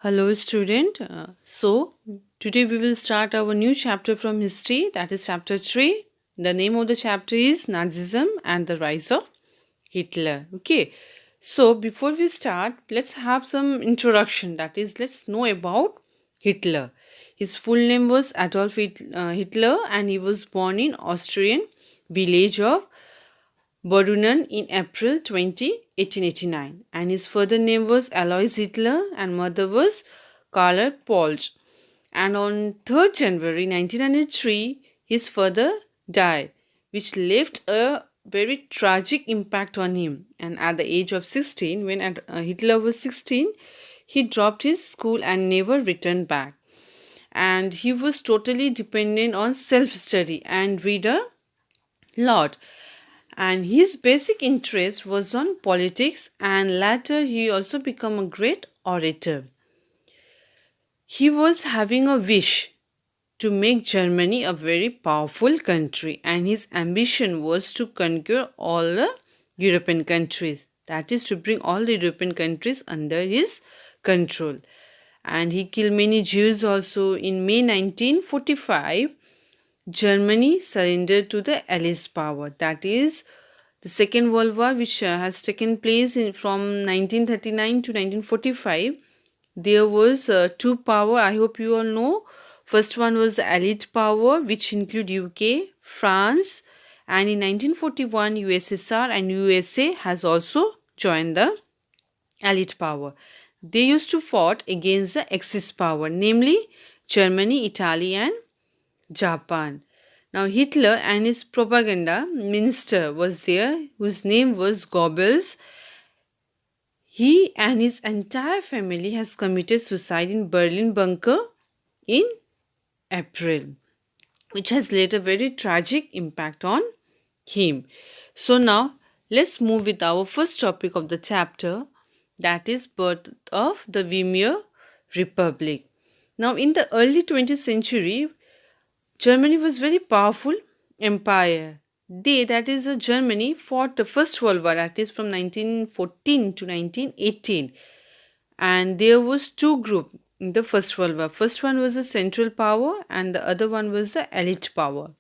Hello, student. Today we will start our new chapter from history, that is chapter 3. The name of the chapter is Nazism and the Rise of Hitler. Okay, so before we start, let's have some introduction, that is, let's know about Hitler. His full name was Hitler, and he was born in Austrian village of Borunen in April 1889, and his father name was Alois Hitler and mother was Carla Polch. And on 3rd January 1903, his father died, which left a very tragic impact on him. And at the age of 16, when Hitler was 16, he dropped his school and never returned back. And he was totally dependent on self study and read a lot, and his basic interest was on politics, and later he also became a great orator. He was having a wish to make Germany a very powerful country, and his ambition was to conquer all the European countries, that is to bring all the European countries under his control. And he killed many Jews also. In May 1945, Germany surrendered to the Allies power, that is the Second World War, which has taken place from 1939 to 1945. There was two power, I hope you all know. First one was the Allied power, which include UK, France, and in 1941 USSR and USA has also joined the Allied power. They used to fought against the Axis power, namely Germany, Italy, and Japan. Now, Hitler and his propaganda minister was there, whose name was Goebbels. He and his entire family has committed suicide in Berlin bunker in April, which has laid a very tragic impact on him. So now, let's move with our first topic of the chapter, that is birth of the Weimar Republic. Now, in the early 20th century, Germany was very powerful empire. They, that is Germany, fought the First World War, that is from 1914 to 1918. And there was two group in the First World War. First one was the Central Power and the other one was the Allied Power.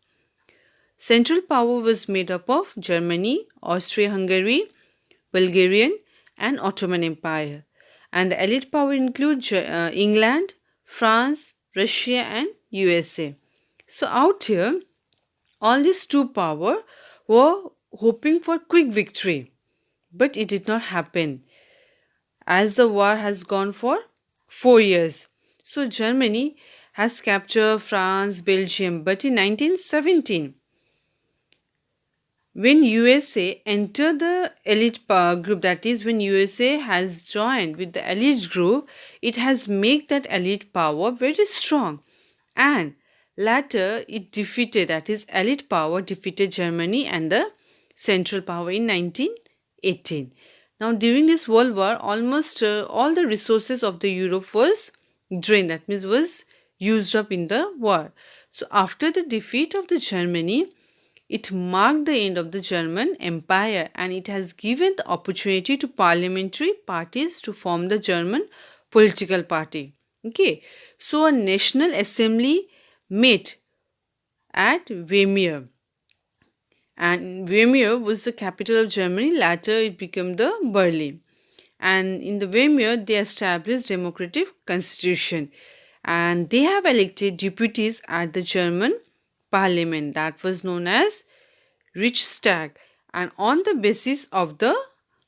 Central Power was made up of Germany, Austria-Hungary, Bulgarian and Ottoman Empire. And the Allied Power include England, France, Russia and USA. So out here, all these two power were hoping for quick victory, but it did not happen as the war has gone for 4 years. So Germany has captured France, Belgium, but in 1917, when USA entered the elite group, that is when USA has joined with the elite group, it has made that elite power very strong, and later it defeated, that is elite power defeated Germany and the Central Power in 1918. Now during this world war, almost all the resources of the Europe was drained, that means was used up in the war. So after the defeat of the Germany, it marked the end of the German Empire, and it has given the opportunity to parliamentary parties to form the German political party. Okay, so a national assembly met at Weimar, and Weimar was the capital of Germany. Later it became the Berlin, and in the Weimar they established democratic constitution, and they have elected deputies at the German parliament, that was known as Reichstag. And on the basis of the,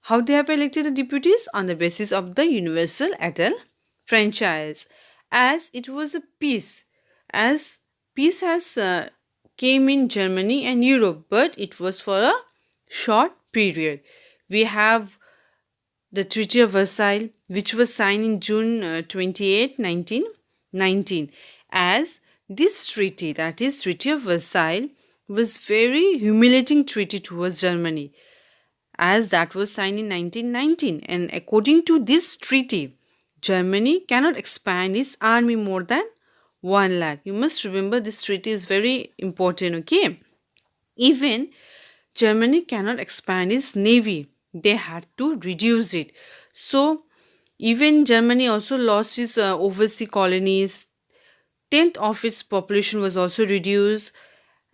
how they have elected the deputies, on the basis of the universal adult franchise, as it was a peace, as peace has came in Germany and Europe, but it was for a short period. We have the Treaty of Versailles, which was signed in June 28, 1919. As this treaty, that is Treaty of Versailles, was very humiliating treaty towards Germany, as that was signed in 1919. And according to this treaty, Germany cannot expand its army more than 1 lakh. You must remember this treaty is very important, okay? Even Germany cannot expand its navy. They had to reduce it. So Even Germany also lost its overseas colonies. Tenth of its population was also reduced,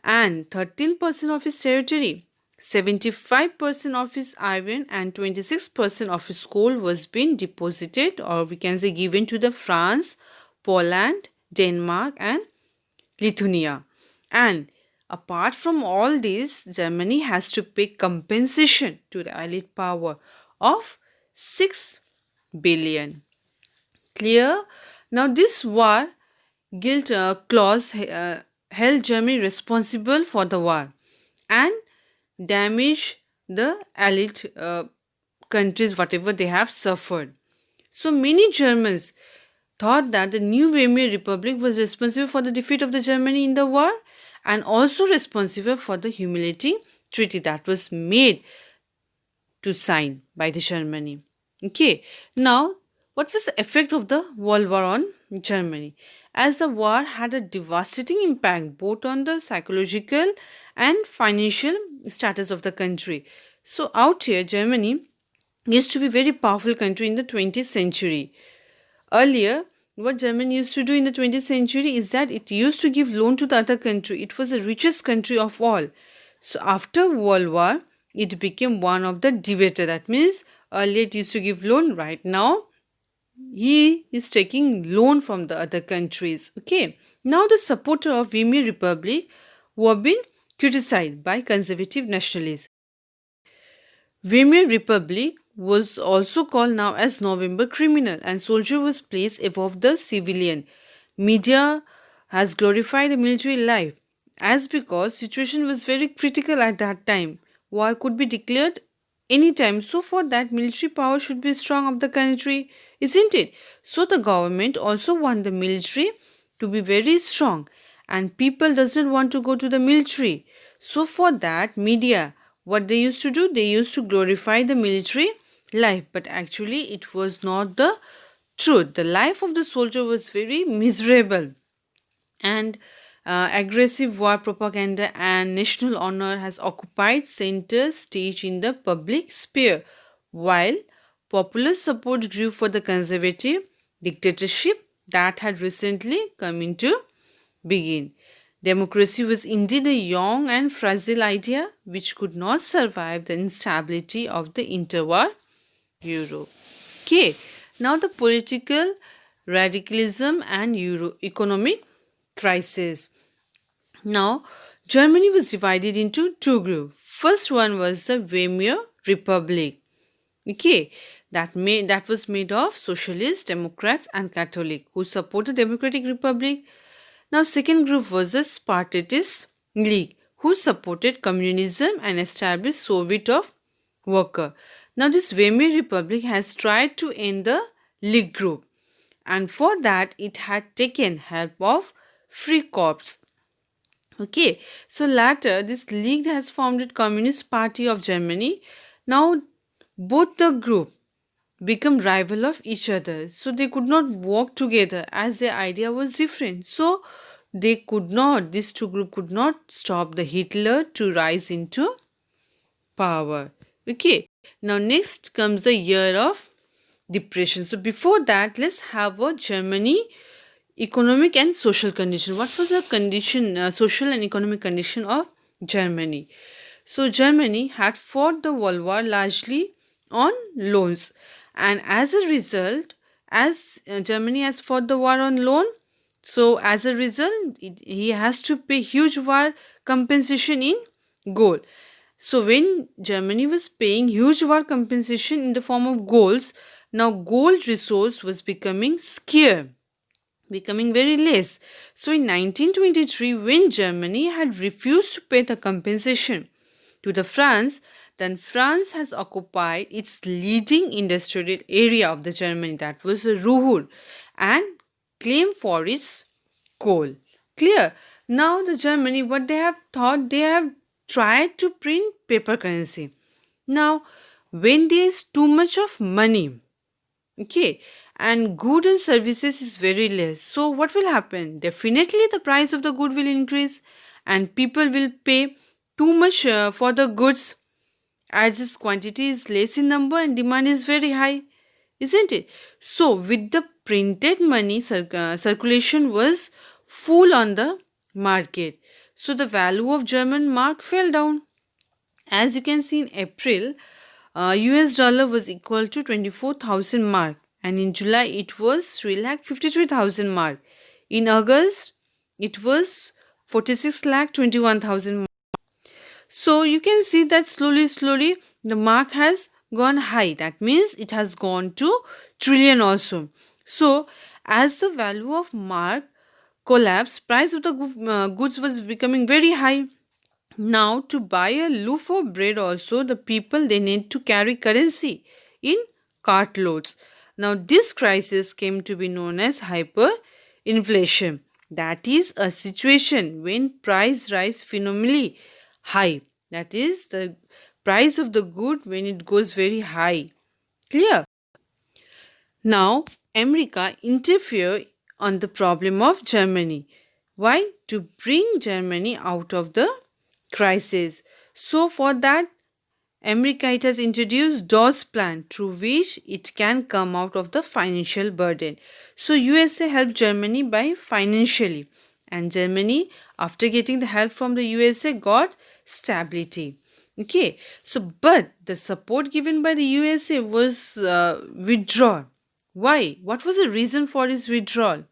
and 13% of its territory, 75% of its iron, and 26% of its coal was being deposited, or we can say given to the France, Poland, Denmark, and Lithuania. And apart from all this, Germany has to pay compensation to the Allied power of 6 billion. Clear? Now, this war guilt clause held Germany responsible for the war and damaged the Allied countries, whatever they have suffered. So, many Germans thought that the new Weimar Republic was responsible for the defeat of the Germany in the war and also responsible for the humiliating treaty that was made to sign by the Germany. Okay, now what was the effect of the World War on Germany? As the war had a devastating impact both on the psychological and financial status of the country. So out here, Germany used to be a very powerful country in the 20th century. Earlier, what Germany used to do in the 20th century is that it used to give loan to the other country. It was the richest country of all. So after World War, it became one of the debater. That means earlier it used to give loan. Right now, he is taking loan from the other countries. Okay. Now the supporter of Weimar Republic were being criticized by conservative nationalists. Weimar Republic was also called now as November criminal, and soldier was placed above the civilian. Media has glorified the military life as because situation was very critical at that time. War could be declared anytime. So for that military power should be strong of the country, isn't it? So the government also want the military to be very strong and people doesn't want to go to the military. So for that media what they used to do, they used to glorify the military life, but actually it was not the truth. The life of the soldier was very miserable, and aggressive war propaganda and national honor has occupied center stage in the public sphere, while popular support grew for the conservative dictatorship that had recently come into begin. Democracy was indeed a young and fragile idea which could not survive the instability of the interwar Europe. Okay, now the political radicalism and economic crisis. Now, Germany was divided into two groups. First one was the Weimar Republic. Okay, that was made of socialists, Democrats, and Catholic who support the Democratic Republic. Now, second group was the Spartatist League, who supported communism and established Soviet of Worker. Now, this Weimar Republic has tried to end the League group, and for that, it had taken help of Free Corps. Okay, so later, this League has founded Communist Party of Germany. Now, both the group become rival of each other, so they could not work together as their idea was different. So they could not, these two groups could not stop the Hitler to rise into power. Okay, now next comes the year of depression. So before that, let's have a Germany economic and social condition. What was the condition, social and economic condition of Germany? So Germany had fought the World War largely on loans, and as a result, as Germany has fought the war on loan, so as a result, he has to pay huge war compensation in gold. So when Germany was paying huge war compensation in the form of golds, now gold resource was becoming scarce, becoming very less. So in 1923, when Germany had refused to pay the compensation to the France, then France has occupied its leading industrial area of the Germany, that was Ruhr, and claimed for its coal. Clear? Now the Germany, what they have thought, they have tried to print paper currency. Now, when there is too much of money, okay, and good and services is very less, so what will happen? Definitely the price of the good will increase and people will pay too much for the goods as its quantity is less in number and demand is very high. isn't it? So with the printed money, circulation was full on the market. So the value of German mark fell down. As you can see in April, US dollar was equal to 24,000 mark, and in July it was 3,53,000 mark. In August it was 46,21,000. So you can see that slowly the mark has gone high. That means it has gone to trillion also. So as the value of mark collapsed, price of the goods was becoming very high. Now to buy a loaf of bread also, the people they need to carry currency in cartloads. Now this crisis came to be known as hyperinflation. That is a situation when price rise phenomenally high. That is the price of the good when it goes very high. Clear? Now America interfere on the problem of Germany. Why? To bring Germany out of the crisis. So for that, America it has introduced DOS plan through which it can come out of the financial burden. So USA helped Germany by financially, and Germany after getting the help from the USA got stability. Okay, so but the support given by the USA was withdrawn. Why? What was the reason for its withdrawal?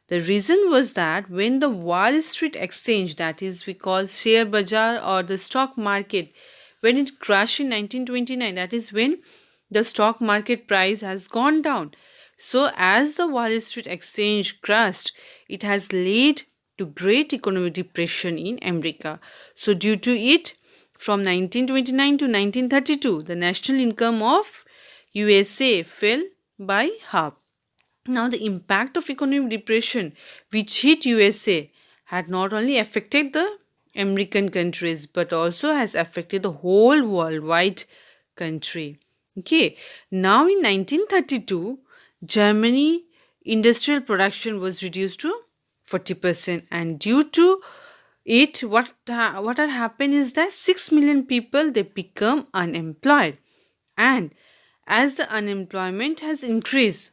The reason was that when the Wall Street exchange, that is we call share bazaar or the stock market, when it crashed in 1929, that is when the stock market price has gone down. So as the Wall Street exchange crashed, it has led to great economic depression in America. So due to it, from 1929 to 1932, the national income of USA fell by half. Now, the impact of economic depression which hit USA had not only affected the American countries but also has affected the whole worldwide country. Okay, now in 1932, Germany industrial production was reduced to 40%, and due to it, what had happened is that 6 million people they become unemployed, and as the unemployment has increased,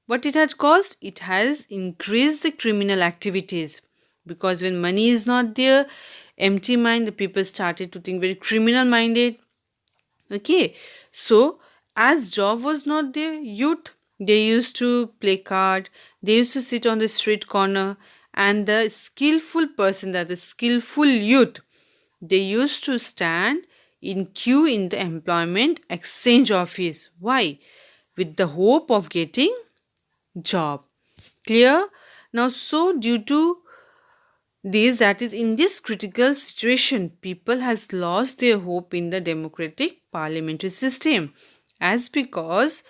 what it had caused? It has increased the criminal activities, because when money is not there, empty mind, the people started to think very criminal minded. Okay, so as job was not there, youth they used to play card, they used to sit on the street corner, and the skillful person, that the skillful youth, they used to stand in queue in the employment exchange office. Why? With the hope of getting job. Clear? Now, so due to this, that is in this critical situation, people has lost their hope in the democratic parliamentary system, as because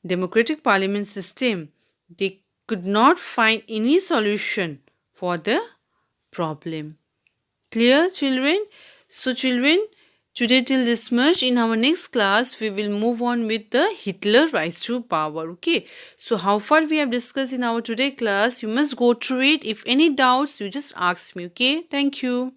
democratic parliament system they could not find any solution for the problem. Clear, children? So, children, today till this much. In our next class, we will move on with the Hitler rise to power. Okay. So, how far we have discussed in our today class, you must go through it. If any doubts, you just ask me. Okay. Thank you.